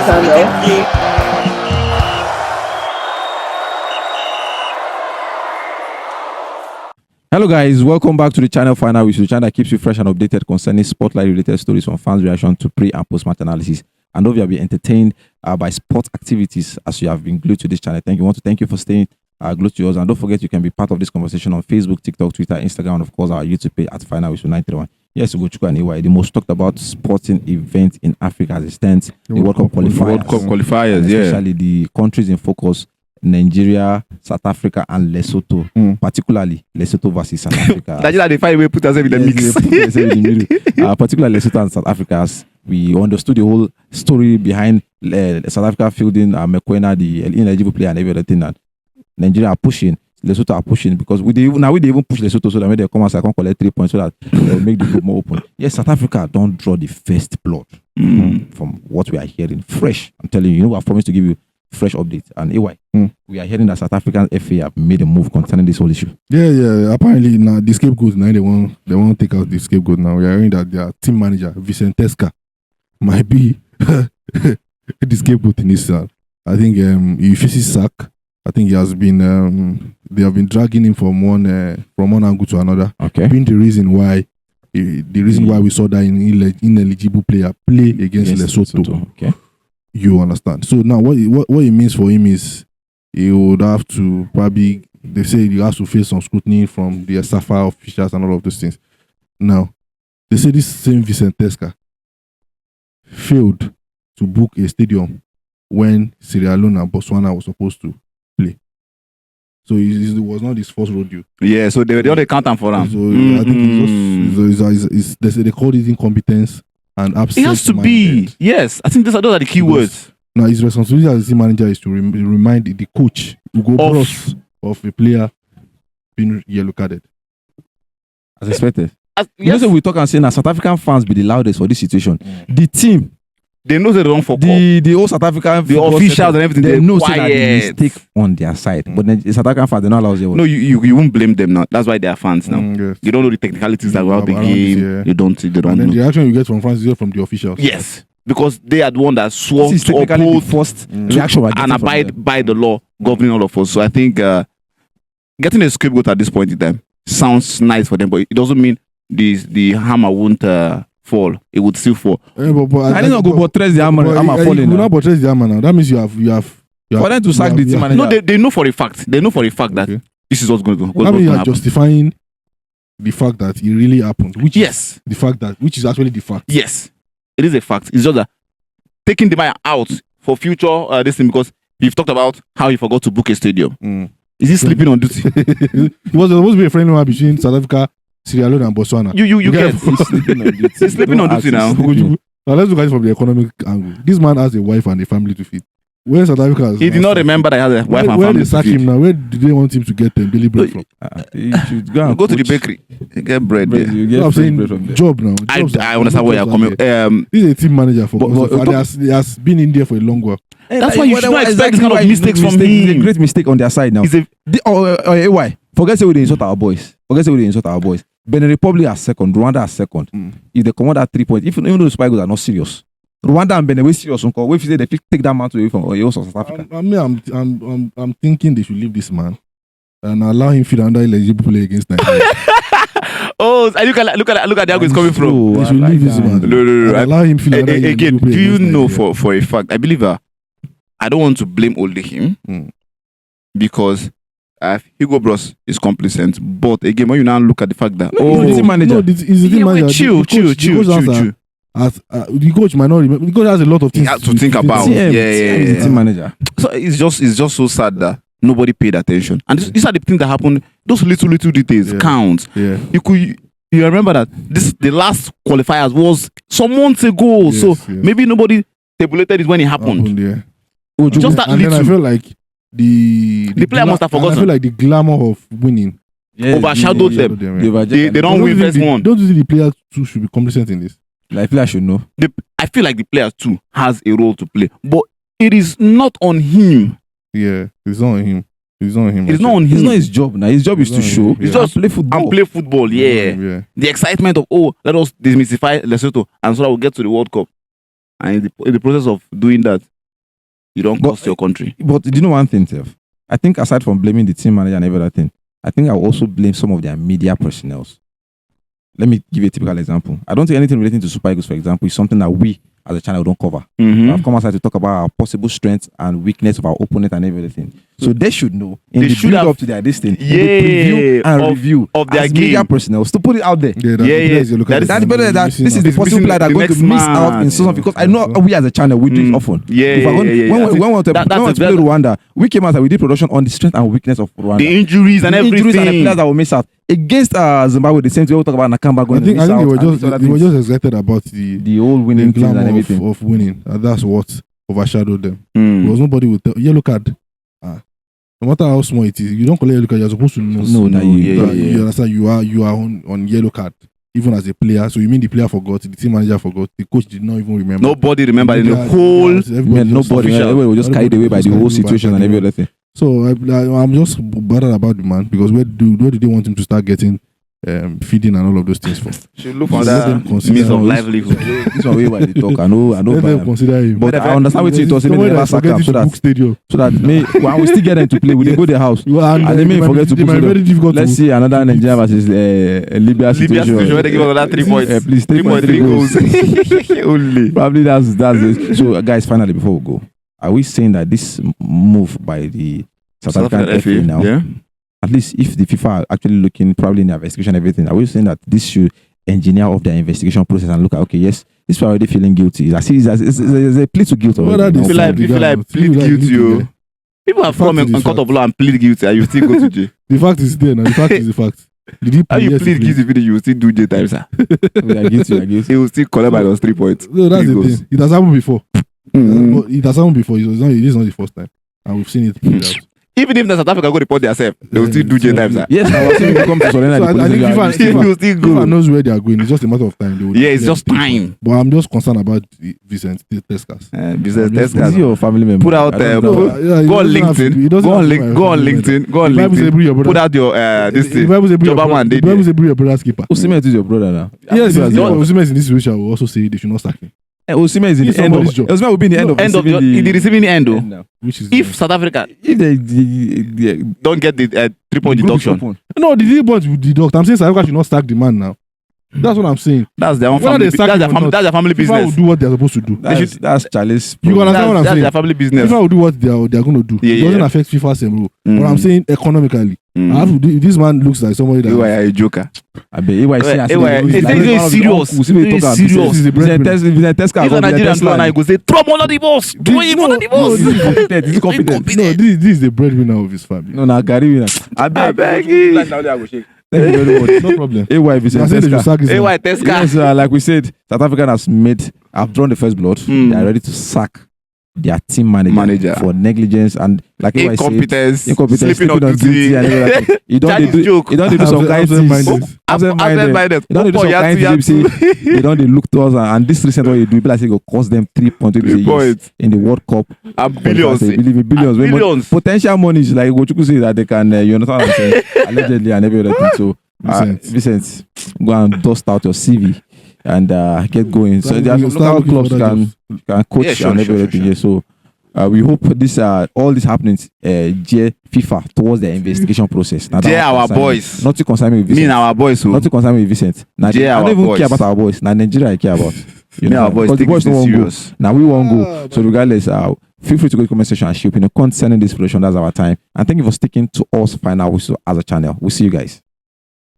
channel. Hello guys, welcome back to the channel Final Whistle, the channel that keeps you fresh and updated concerning spotlight related stories from fans' reaction to pre and post match analysis. And hope you have been entertained by sports activities as you have been glued to this channel. We want to thank you for staying glued to us. And don't forget, you can be part of this conversation on Facebook, TikTok, Twitter, Instagram, and of course our YouTube page at Final Whistle 931. Yes, Ugochukwu and EY, the most talked about sporting event in Africa as it stands, the World Cup qualifiers. Especially the countries in focus, Nigeria, South Africa, and Lesotho. Particularly Lesotho versus South Africa. Nigeria, they find a way to put us in the mix. Particularly Lesotho and South Africa, as we understood the whole story behind South Africa fielding Mokoena, the ineligible player, and every other thing that Nigeria are pushing. Lesotho are pushing because they even push Lesotho so that when they come outside, I can collect 3 points so that they'll make the group more open. Yes, South Africa don't draw the first blood from what we are hearing. Fresh, I'm telling you. I've promised to give you fresh updates. And AY, we are hearing that South African FA have made a move concerning this whole issue. Yeah. Apparently, now the scapegoat now they want to take out the scapegoat now. We are hearing that their team manager Vicenteska might be the scapegoat in this. I think he faces sack. I think he has been they have been dragging him from one angle to another. Okay. Being the reason why we saw that ineligible player play against Lesotho. Okay. You understand? So now what it means for him is he would have to probably, they say he has to face some scrutiny from the SAFA officials and all of those things. Now, they say this same Vicenteska failed to book a stadium when Sierra Leone and Botswana was supposed to play. So it was not his first rodeo. Yeah, so they don't count him for him. So I think they called it incompetence and absence. It has to be. Yes, I think those are the key words. Now his responsibility as a team manager is to remind the coach of a player being yellow carded. As expected. Yes. We talk and say now South African fans be the loudest for this situation. The team, they know they don't fuck up. The whole South African officials and everything, they know that the mistake on their side. But the South African fans, they're not allowed to. No, you won't blame them now. That's why they are fans now. Yes. You don't know the technicalities that about the game. They don't and then know. the reaction you get from fans is from the officials. Yes. Because they are the one that swore to uphold the first reaction and abide by the law governing all of us. So I think getting a scapegoat at this point in time sounds nice for them, but it doesn't mean the hammer won't fall. It would still fall. I didn't not go buttress the hammer falling. You not buttress the hammer now. That means you have for them to sack the team manager. No, they know for a fact. They know for a fact that this is what's going to happen. That means you are justifying the fact that it really happened. Which is which is actually the fact. Yes. It is a fact. It's just that taking the man out for future this thing, because you've talked about how he forgot to book a stadium. Is he sleeping on duty? It was supposed to be a friendly one between South Africa, Sierra Leone, and Botswana. You get he's sleeping on duty. He's sleeping on duty now. Now let's look at it from the economic angle. This man has a wife and a family to feed. Where South Africa he did not remember that he has a wife and family. Where they sack him now? Where did they want him to get them daily bread from? You should go to the bakery. Get bread. I'm saying job now. I understand where you're coming. This is a team manager for he has been in there for a long while. That's why you should not expect this kind of mistakes from him. It's a great mistake on their side now. Why? Forget say we insult our boys. Benin Republic are second. Rwanda are second. If they come out at 3 points, even though the Spy Eagles are not serious, Rwanda and Benin were serious. If they take that man away from South Africa. I'm thinking they should leave this man and allow him feel under eligible play against Nigeria. Oh, and look at the angle he's coming from. They should leave this man. No. Allow him feel under again. play Do you know Nigeria. for a fact? I believe I don't want to blame only him because Hugo Bros is complacent. But again, when you now look at the fact that the team manager. He's the team manager. Chill. The coach might not remember. The coach has a lot of things to think about. He's the team manager. So it's just so sad that nobody paid attention. And these are the things that happen. Those little details count. Yeah. You remember that the last qualifiers was some months ago. Yes, maybe nobody tabulated it when it happened. Just that and little. then I feel like the player must have forgotten. I feel like the glamour of winning overshadowed them. They don't win first one. Don't you think the players too should be complacent in this? Like players should know. I feel like the players too has a role to play, but it is not on him. Yeah, it's not on him. It's not on him. It's not on him. It's not his job now. His job is to show. It's just play football. And play football. Yeah. The excitement of let us demystify Lesotho, and so that we'll get to the World Cup. And in the process of doing that, you don't But- cost your country. But do you know one thing, Seth? I think aside from blaming the team manager and every other thing, I think I'll also blame some of their media personnel. Let me give you a typical example. I don't think anything relating to Super Eagles, for example, is something that we as a channel don't cover. Mhm. I've come outside to talk about our possible strengths and weakness of our opponent and everything. So they should know in They the should build have- up to their this thing, in Yeah, the preview and of- review of their as media game. personnel to put it out there. Yeah, Yeah. You look That at is- That the- depends that missing this is out. the It's possible missing player that are the going to next miss out in man. season because I know we as a channel we do it often. Yeah, If I want- yeah, yeah, when yeah. we want to That- when we that's play a- Rwanda, we came out and we did production on the strength and weakness of Rwanda. The injuries and The everything. injuries and the players that will miss out against Zimbabwe. The same thing we talk about Nakamba I going think to miss out. they were and just these other they were things. just excited about the the old winning things glamour and everything. of winning, and that's what overshadowed them. Mm. Because nobody will tell yellow card. No matter how small it is, you don't collect yellow card. You're supposed to know. No, that you- that you understand. You are on yellow card, even as a player. So you mean the player forgot, the team manager forgot, the coach did not even remember. Nobody remember in the Yeah, whole. everybody Man, just- nobody, official. everybody was just carried away by the whole Just carried away by situation and every the- other thing. So I'm just bothered about the man because where did they want him to start getting feeding and all of those things from? Should look for for that that consider means of this- livelihood. This one way why they talk. I know Let them Bayern. consider him. But I understand what you told. Say they Somebody never that's sack him forgetting so to that book stadium. when we still get them to play, we dey go their house. And they may forget to it book might be stadium. very difficult Let's to see another Nigeria versus Libya Libya situation. situation where they give us another 3 points. Please 3.3 goals. Only. Probably that's it. So guys, finally before we go, are we saying that this move by the South African FA now, Yeah. at least if the FIFA are actually looking probably in their investigation and everything, are we saying that this should engineer of their investigation process and look at, okay, yes, this people are already feeling guilty. It's a plea to guilt Well, already. that you is know? If you like plead guilty, you. People have The come fact in is court the of law and plead guilty, and you still go to jail. The fact is there now. The fact is the fact. Did he How plead? you Yes, he plead guilty, if you will still do jail time, sir? We are guilty, we are guilty. He will still collect minus 3 points. No, that's 3 the goals. thing. It has happened before. Mm. But it has happened before. It is not the first time. And we've seen it played out. Even if the South Africa go report themselves, they will still do jail time, sir. Yes, I was saying we come to surrender So the I police. think we are FIFA guilty. He will still FIFA go. knows where they are going. It's just a matter of time. They will Yeah, it's declare just people. time. But I'm just concerned about Vincent Tescas. Business Yes, test. Is he your family member? Put out I don't there, know. put- He Go on doesn't have to be- he LinkedIn. doesn't Go on have to be LinkedIn. Go on my family LinkedIn. Go on The Bible says, LinkedIn. bring your brother. Put out your this The thing. Bible says, bring your Job brother. man, The they Bible there. says, bring your brother's keeper. Osimhen is your brother now. Yes, Yes, if Osimhen is in this situation, I will also say they should not sack him. Osimhen is in He's the end of. somebody's job. Osimhen will be in the end of End of receiving the receiving end, though. end now. Which is If South Africa If they don't get the 3-point the group is deduction, open. no, the point with deduct. I'm saying South Africa should not sack the man now. That's what I'm saying. that's their own Whether family. they sack That's him their or family. not, That's their family FIFA will business. do what they're supposed to do. That's Charlie's. You problem. understand what I'm That's saying? their family business. FIFA will do what they're going to do. Yeah, It doesn't yeah. affect FIFA's same rule. Mm. But I'm saying economically, Mm. I have to do, if this man looks like somebody that You are a joker. I bet EYC has EY, said it's like very one of the serious. uncles, if we Very talk about serious. business, He's a breadwinner. Vincent Tesca If a of Nigerian Tesla. player, I go say, throw him under the bus. Throw him under the bus. This is competent. This is competent. no, this is the breadwinner of his family. No, Gary winner. I beg you. Thank you very much. No problem. AY I Vincent said they should Tesca. sack his man. AY Tesca. Yes, like we said, South African have drawn the first blood. Mm. They are ready to sack their team manager for negligence and like AY said, Incompetence. sleeping Sleeping on duty. and everything. You don't Chinese do joke. you don't do some kind things. Absent-minded. Absent-minded. You don't do some kind things. You don't dey look to us and this recent one you do, people like say go cost them 3 points 3 points. in the World Cup. And billions. They believe in billions. And billions. Potential money is like what you could say that they can. You understand what I'm saying? Allegedly and every other thing. So, Vincent, go and dust out your CV and get going. So there are some Start local looking for clubs other can coach Yeah, sure, and sure, everything. sure. Yeah, so we hope this all this happenings FIFA towards the investigation process. Now, Jay, that our concern me. boys. Not to concern me with Me Vincent. and our boys who Not to concern me with Vincent. Now, Jay, I our don't even boys. care about our boys. Now Nigeria I care about. You Me, know, our boys because the take boys this don't want go. serious. Now we won't go. So regardless, feel free to go to the comment section and share your opinion concerning this production. That's our time. And thank you for sticking to us final whistle as a channel. We'll see you guys.